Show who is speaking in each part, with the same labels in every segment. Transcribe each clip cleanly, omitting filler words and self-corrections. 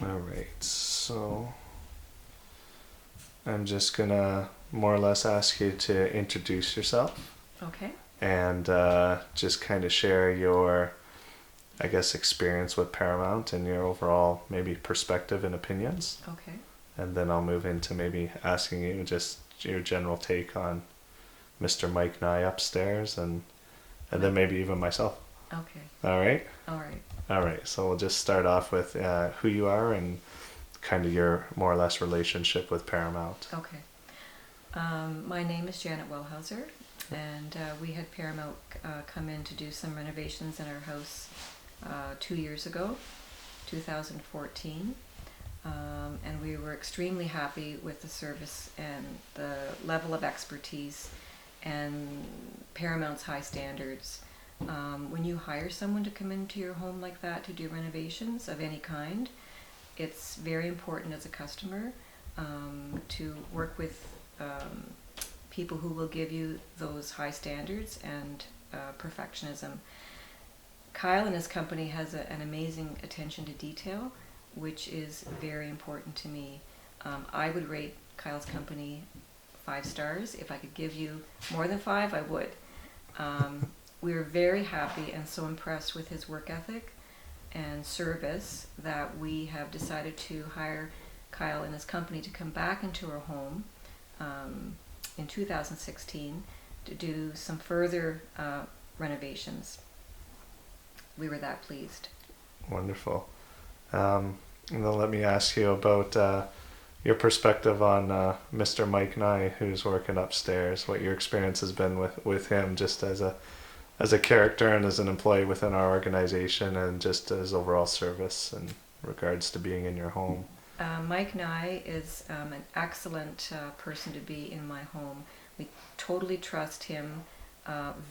Speaker 1: All right, so I'm just gonna more or less ask you to introduce yourself
Speaker 2: Okay.
Speaker 1: and just kind of share your, I guess, experience with Paramount and your overall maybe perspective and opinions.
Speaker 2: Okay.
Speaker 1: And then I'll move into maybe asking you just your general take on Mr. Mike Nye upstairs and then maybe even myself.
Speaker 2: Okay.
Speaker 1: All right?
Speaker 2: All right.
Speaker 1: All right, so we'll just start off with who you are and kind of your more or less relationship with Paramount.
Speaker 2: Okay. My name is Janet Wellhauser, and we had Paramount come in to do some renovations in our house 2 years ago, 2014. And we were extremely happy with the service and the level of expertise and Paramount's high standards. When you hire someone to come into your home like that to do renovations of any kind, it's very important as a customer to work with people who will give you those high standards and perfectionism. Kyle and his company has an amazing attention to detail, which is very important to me. I would rate Kyle's company 5 stars. If I could give you more than 5, I would. We were very happy and so impressed with his work ethic and service that we have decided to hire Kyle and his company to come back into our home in 2016 to do some further renovations. We were that pleased.
Speaker 1: Wonderful. And then let me ask you about your perspective on Mr. Mike Nye, who's working upstairs. What your experience has been with him, just as a character and as an employee within our organization, and just his overall service in regards to being in your home.
Speaker 2: Mike Nye is an excellent person to be in my home. We totally trust him.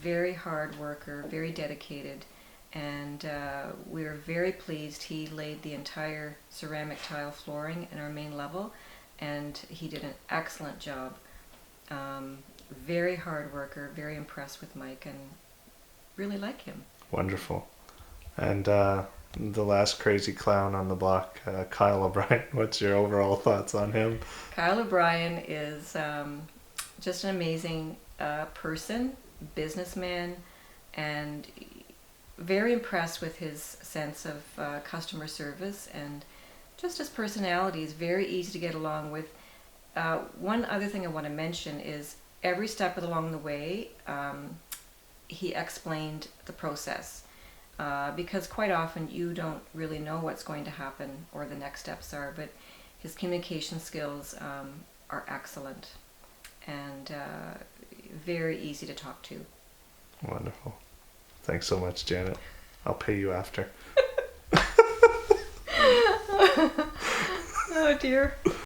Speaker 2: Very hard worker, very dedicated. And we were very pleased. He laid the entire ceramic tile flooring in our main level, and he did an excellent job. Very hard worker, very impressed with Mike, and really like him.
Speaker 1: Wonderful. And the last crazy clown on the block, Kyle O'Brien. What's your overall thoughts on him?
Speaker 2: Kyle O'Brien is just an amazing person, businessman, and very impressed with his sense of customer service, and just his personality is very easy to get along with. One other thing I want to mention is every step along the way he explained the process, because quite often you don't really know what's going to happen or the next steps are, but his communication skills are excellent and very easy to talk to.
Speaker 1: Wonderful. Thanks so much, Janet. I'll pay you after.
Speaker 2: Oh dear.